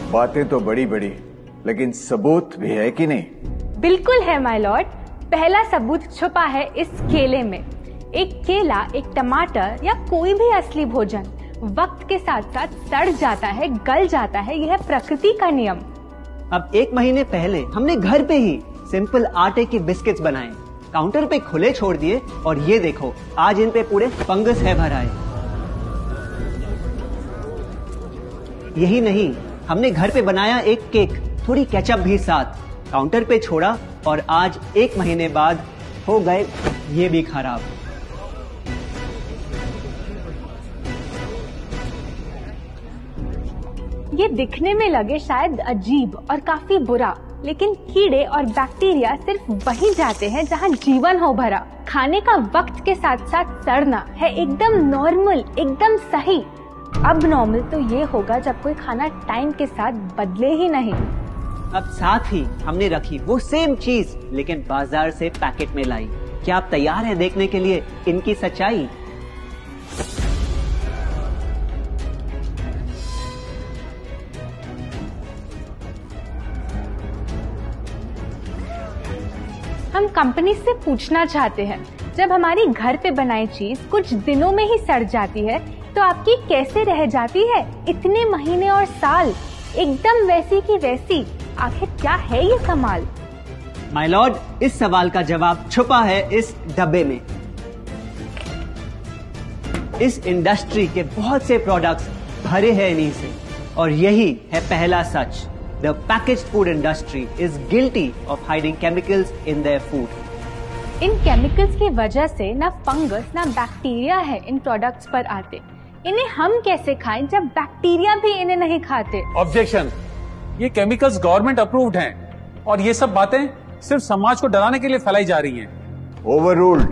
बातें तो बड़ी बड़ी, लेकिन सबूत भी है कि नहीं? बिल्कुल है माय लॉर्ड। पहला सबूत छुपा है इस केले में। एक केला, एक टमाटर या कोई भी असली भोजन वक्त के साथ साथ सड़ जाता है, गल जाता है। यह प्रकृति का नियम। अब 1 महीने पहले हमने घर पे ही सिंपल आटे की बिस्किट्स बनाए, काउंटर पे खुले छोड़ दिए और ये देखो आज इन पे पूरे फंगस है भरा है। यही नहीं, हमने घर पे बनाया एक केक, थोड़ी केचप भी साथ, काउंटर पे छोड़ा और आज 1 महीने बाद हो गए ये भी खराब। ये दिखने में लगे शायद अजीब और काफी बुरा, लेकिन कीड़े और बैक्टीरिया सिर्फ वहीं जाते हैं जहां जीवन हो भरा। खाने का वक्त के साथ साथ सड़ना है एकदम नॉर्मल, एकदम सही। अब नॉर्मल तो ये होगा जब कोई खाना टाइम के साथ बदले ही नहीं। अब साथ ही हमने रखी वो सेम चीज, लेकिन बाजार से पैकेट में लाई। क्या आप तैयार हैं देखने के लिए इनकी सच्चाई? हम कंपनी से पूछना चाहते हैं, जब हमारी घर पे बनाई चीज कुछ दिनों में ही सड़ जाती है तो आपकी कैसे रह जाती है इतने महीने और साल, एकदम वैसी की वैसी? आखिर क्या है ये कमाल? माय लॉर्ड, इस सवाल का जवाब छुपा है इस डब्बे में। इस इंडस्ट्री के बहुत से प्रोडक्ट्स भरे हैं इन्हीं से, और यही है पहला सच। The packaged food industry is guilty of hiding chemicals in their food. In chemicals की वजह से ना फंगस ना बैक्टीरिया है इन प्रोडक्ट्स पर आते। इन्हें हम कैसे खाएं जब बैक्टीरिया भी इन्हें नहीं खाते? ऑब्जेक्शन, ये केमिकल्स गवर्नमेंट अप्रूव्ड हैं और ये सब बातें सिर्फ समाज को डराने के लिए फैलाई जा रही हैं। Overruled.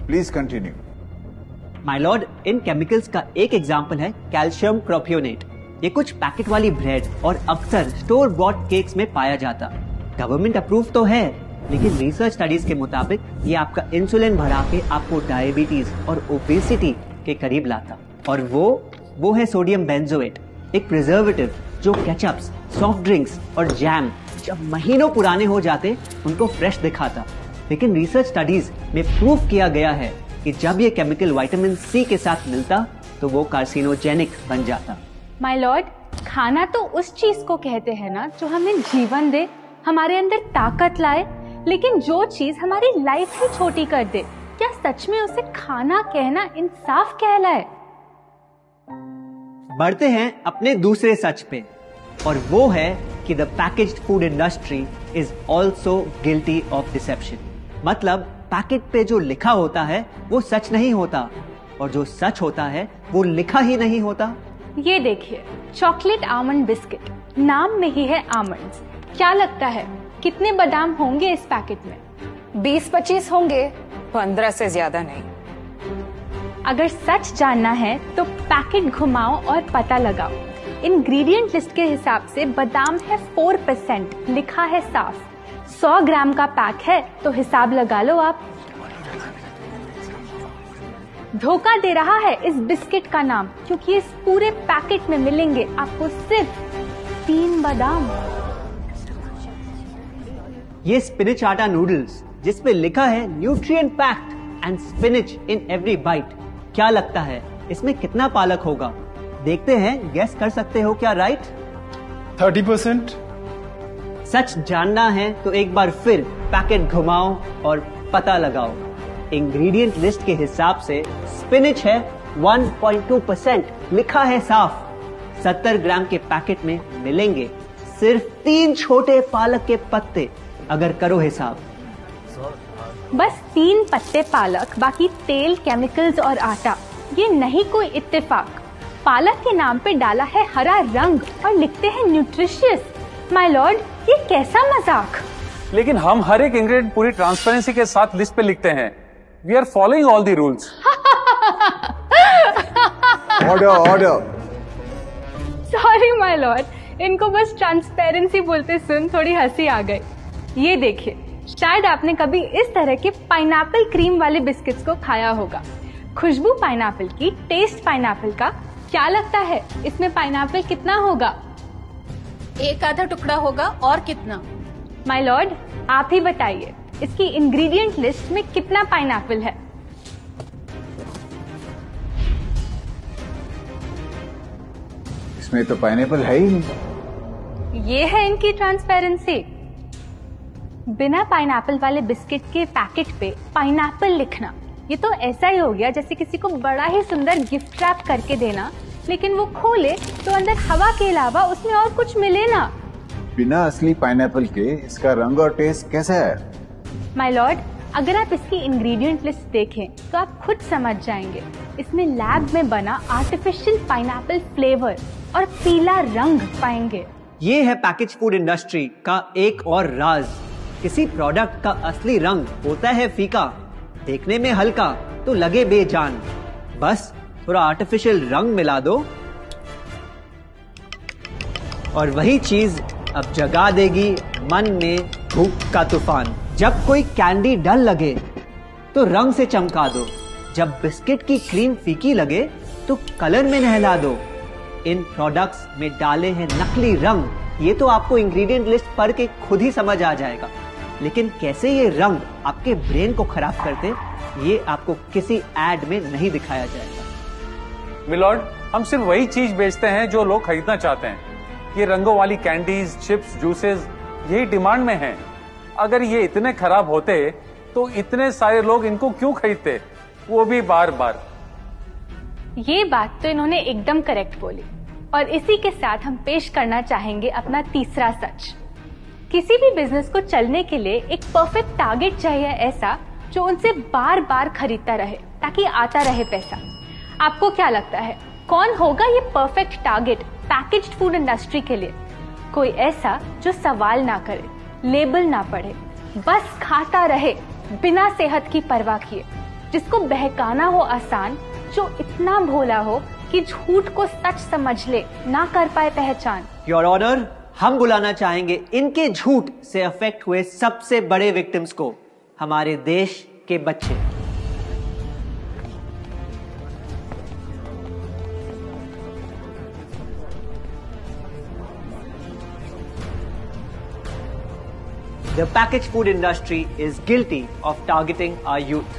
Please continue. My Lord, in chemicals का एक एग्जांपल है कैल्शियम प्रोपियोनेट। ये कुछ पैकेट वाली ब्रेड और अक्सर स्टोर बॉट केक्स में पाया जाता। गवर्नमेंट अप्रूव तो है, लेकिन रिसर्च स्टडीज के मुताबिक ये आपका इंसुलिन बढ़ा के आपको डायबिटीज और ओबेसिटी के करीब लाता। और वो है सोडियम बेंजोएट, एक प्रिजर्वेटिव जो केचप्स, सॉफ्ट ड्रिंक्स और जैम जब महीनों पुराने हो जाते उनको फ्रेश दिखाता। लेकिन रिसर्च स्टडीज में प्रूव किया गया है कि जब ये केमिकल विटामिन सी के साथ मिलता तो वो कार्सिनोजेनिक बन जाता। माय लॉर्ड, खाना तो उस चीज को कहते हैं ना जो हमें जीवन दे, हमारे अंदर ताकत लाए, लेकिन जो चीज हमारी लाइफ ही छोटी कर दे, क्या सच में उसे खाना कहना इंसाफ कहलाए? बढ़ते हैं अपने दूसरे सच पे, और वो है कि the packaged food industry is also guilty of deception. मतलब पैकेट पे जो लिखा होता है वो सच नहीं होता, और जो सच होता है वो लिखा ही नहीं होता। ये देखिए, चॉकलेट आमंड बिस्किट, नाम में ही है आमंड्स। क्या लगता है कितने बादाम होंगे इस पैकेट में? 20-25 होंगे, 15 से ज्यादा नहीं। अगर सच जानना है तो पैकेट घुमाओ और पता लगाओ। इंग्रेडिएंट लिस्ट के हिसाब से बादाम है 4%, लिखा है साफ। 100 ग्राम का पैक है तो हिसाब लगा लो आप। धोखा दे रहा है इस बिस्किट का नाम, क्योंकि इस पूरे पैकेट में मिलेंगे आपको सिर्फ 3 बादाम। ये स्पिनच आटा नूडल्स जिसपे लिखा है nutrient packed and spinach in every bite. क्या लगता है इसमें कितना पालक होगा? देखते हैं, गेस कर सकते हो क्या राइट? 30%। सच जानना है तो एक बार फिर पैकेट घुमाओ और पता लगाओ। इंग्रेडिएंट लिस्ट के हिसाब से स्पिनच है 1.2%, लिखा है साफ। 70 ग्राम के पैकेट में मिलेंगे सिर्फ 3 छोटे पालक के पत्ते। अगर करो हिसाब, बस 3 पत्ते पालक, बाकी तेल, केमिकल्स और आटा। ये नहीं कोई इत्तेफाक। पालक के नाम पे डाला है हरा रंग और लिखते हैं न्यूट्रिशियस। माय लॉर्ड, ये कैसा मजाक? लेकिन हम हर एक इंग्रेडिएंट पूरी ट्रांसपेरेंसी के साथ लिस्ट पे लिखते हैं। We are following all the rules. Order. Sorry my lord, इनको बस ट्रांसपेरेंसी बोलते सुन थोड़ी हंसी आ गई। ये देखिए, शायद आपने कभी इस तरह के पाइनएप्पल क्रीम वाले बिस्किट्स को खाया होगा। खुशबू पाइनएप्पल की, टेस्ट पाइनएप्पल का, क्या लगता है इसमें पाइनएप्पल कितना होगा? एक आधा टुकड़ा होगा, और कितना? माय लॉर्ड, आप ही बताइए, इसकी इंग्रेडिएंट लिस्ट में कितना पाइनएप्पल है? इसमें तो पाइनएप्पल है ही नहीं। ये है इनकी ट्रांसपेरेंसी। बिना पाइनएप्पल वाले बिस्किट के पैकेट पे पाइनएप्पल लिखना, ये तो ऐसा ही हो गया जैसे किसी को बड़ा ही सुंदर गिफ्ट रैप करके देना, लेकिन वो खोले तो अंदर हवा के अलावा उसमें और कुछ मिले ना। बिना असली पाइनएप्पल के इसका रंग और टेस्ट कैसा है? माय लॉर्ड, अगर आप इसकी इंग्रेडिएंट लिस्ट देखें तो आप खुद समझ जाएंगे। इसमें लैब में बना आर्टिफिशियल पाइनएप्पल फ्लेवर और पीला रंग पाएंगे। ये है पैकेज फूड इंडस्ट्री का एक और राज। किसी प्रोडक्ट का असली रंग होता है फीका, देखने में हल्का तो लगे बेजान। बस थोड़ा आर्टिफिशियल रंग मिला दो और वही चीज अब जगा देगी मन में भूख का तूफान। जब कोई कैंडी डल लगे तो रंग से चमका दो, जब बिस्किट की क्रीम फीकी लगे तो कलर में नहला दो। इन प्रोडक्ट्स में डाले हैं नकली रंग, ये तो आपको इंग्रेडिएंट लिस्ट पढ़ के खुद ही समझ आ जाएगा, लेकिन कैसे ये रंग आपके ब्रेन को खराब करते, ये आपको किसी एड में नहीं दिखाया जाएगा। मिलॉर्ड, हम सिर्फ वही चीज बेचते हैं जो लोग खरीदना चाहते हैं। ये रंगों वाली कैंडीज, चिप्स, जूसेस यही डिमांड में हैं। अगर ये इतने खराब होते तो इतने सारे लोग इनको क्यों खरीदते, वो भी बार बार। ये बात तो इन्होंने एकदम करेक्ट बोली, और इसी के साथ हम पेश करना चाहेंगे अपना तीसरा सच। किसी भी बिजनेस को चलने के लिए एक परफेक्ट टारगेट चाहिए, ऐसा जो उनसे बार बार खरीदता रहे ताकि आता रहे पैसा। आपको क्या लगता है कौन होगा ये perfect target packaged food industry के लिए? कोई ऐसा जो सवाल ना करे, लेबल ना पढ़े, बस खाता रहे बिना सेहत की परवाह किए, जिसको बहकाना हो आसान, जो इतना भोला हो कि झूठ को सच समझ ले, ना कर पाए पहचान। योर ऑनर, हम बुलाना चाहेंगे इनके झूठ से अफेक्ट हुए सबसे बड़े विक्टिम्स को, हमारे देश के बच्चे। The packaged food industry is guilty of targeting our youth.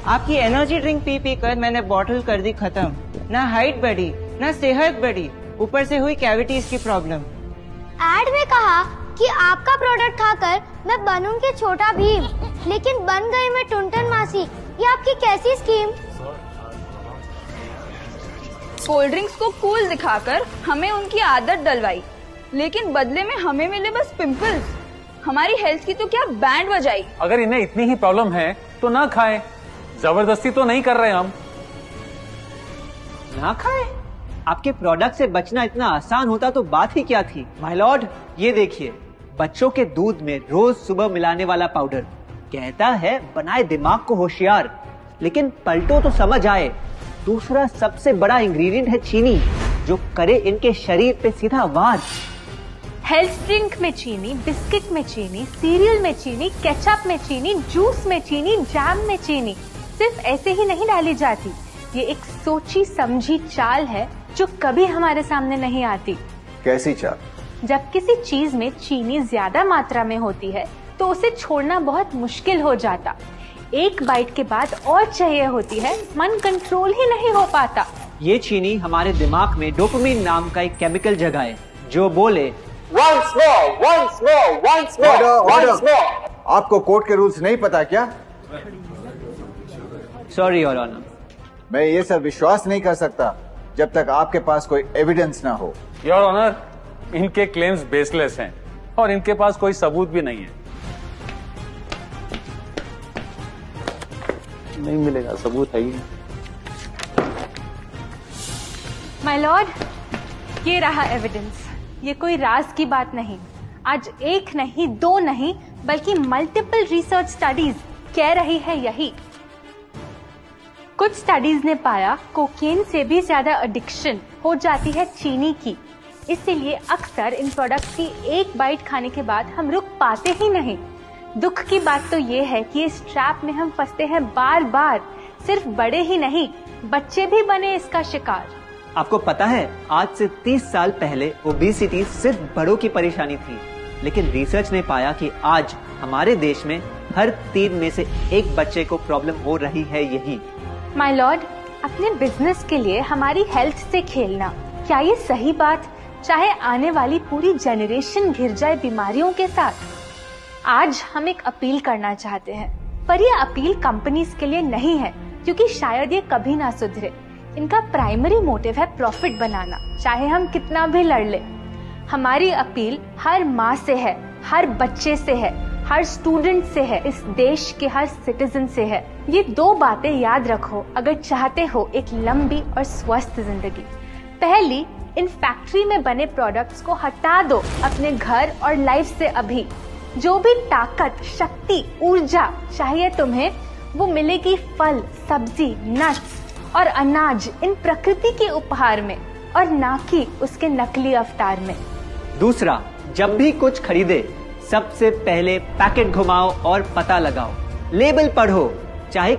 आपकी एनर्जी ड्रिंक पी पी कर मैंने बॉटल कर दी खत्म। ना हाइट बढ़ी, ना सेहत बढ़ी, ऊपर से हुई कैविटीज की प्रॉब्लम। एड में कहा कि आपका प्रोडक्ट खाकर मैं बनूंगी छोटा भीम, लेकिन बन गई मैं टुनटन मासी। ये आपकी कैसी स्कीम? कोल्ड ड्रिंक्स को कूल दिखाकर हमें उनकी आदत डलवाई, लेकिन बदले में हमें मिले बस पिंपल्स। हमारी हेल्थ की तो क्या बैंड बजाई। अगर इन्हें इतनी ही प्रॉब्लम है तो ना खाएं, जबरदस्ती तो नहीं कर रहे हम। ना खाएं? आपके प्रोडक्ट से बचना इतना आसान होता तो बात ही क्या थी। माय लॉर्ड, ये देखिए, बच्चों के दूध में रोज सुबह मिलाने वाला पाउडर कहता है बनाए दिमाग को होशियार, लेकिन पलटो तो समझ आए। दूसरा सबसे बड़ा इंग्रेडिएंट है चीनी, जो करे इनके शरीर पे सीधा वार। हेल्थ ड्रिंक में चीनी, बिस्किट में चीनी, सीरियल में चीनी, केचप में चीनी, जूस में चीनी, जैम में चीनी सिर्फ ऐसे ही नहीं डाली जाती। ये एक सोची समझी चाल है जो कभी हमारे सामने नहीं आती। कैसी चाल? जब किसी चीज में चीनी ज्यादा मात्रा में होती है तो उसे छोड़ना बहुत मुश्किल हो जाता। एक बाइट के बाद और चाहिए होती है, मन कंट्रोल ही नहीं हो पाता। ये चीनी हमारे दिमाग में डोपामिन नाम का एक केमिकल जगाए, जो बोले once more, once more. आपको कोर्ट के रूल्स नहीं पता क्या? Sorry your honour. मैं ये सब विश्वास नहीं कर सकता जब तक आपके पास कोई एविडेंस ना हो। योर ऑनर, इनके क्लेम्स बेसलेस हैं और इनके पास कोई सबूत भी नहीं है। नहीं मिलेगा, सबूत है ही नहीं। माय लॉर्ड, ये रहा एविडेंस। ये कोई राज की बात नहीं। आज एक नहीं, दो नहीं, बल्कि मल्टीपल रिसर्च स्टडीज कह रही है यही। कुछ स्टडीज ने पाया कोकेन से भी ज्यादा एडिक्शन हो जाती है चीनी की। इसीलिए अक्सर इन प्रोडक्ट्स की एक बाइट खाने के बाद हम रुक पाते ही नहीं। दुख की बात तो ये है कि इस ट्रैप में हम फंसते हैं बार बार। सिर्फ बड़े ही नहीं, बच्चे भी बने इसका शिकार। आपको पता है, आज से 30 साल पहले ओबेसिटी सिर्फ बड़ों की परेशानी थी, लेकिन रिसर्च ने पाया कि आज हमारे देश में हर 3 में से 1 बच्चे को प्रॉब्लम हो रही है यही। माय लॉर्ड, अपने बिजनेस के लिए हमारी हेल्थ से खेलना, क्या ये सही बात, चाहे आने वाली पूरी जनरेशन घिर जाए बीमारियों के साथ? आज हम एक अपील करना चाहते हैं, पर यह अपील कंपनीज के लिए नहीं है, क्योंकि शायद ये कभी ना सुधरे। इनका प्राइमरी मोटिव है प्रॉफिट बनाना, चाहे हम कितना भी लड़ ले। हमारी अपील हर माँ से है, हर बच्चे से है, हर स्टूडेंट से है, इस देश के हर सिटीजन से है। ये 2 बातें याद रखो अगर चाहते हो एक लंबी और स्वस्थ जिंदगी। पहली, इन फैक्ट्री में बने प्रोडक्ट्स को हटा दो अपने घर और लाइफ से अभी। जो भी ताकत, शक्ति, ऊर्जा चाहिए तुम्हें, वो मिलेगी फल, सब्जी, नट्स और अनाज इन प्रकृति के उपहार में, और ना कि उसके नकली अवतार में। दूसरा, जब भी कुछ खरीदे सबसे पहले पैकेट घुमाओ और पता लगाओ, लेबल पढ़ो, चाहे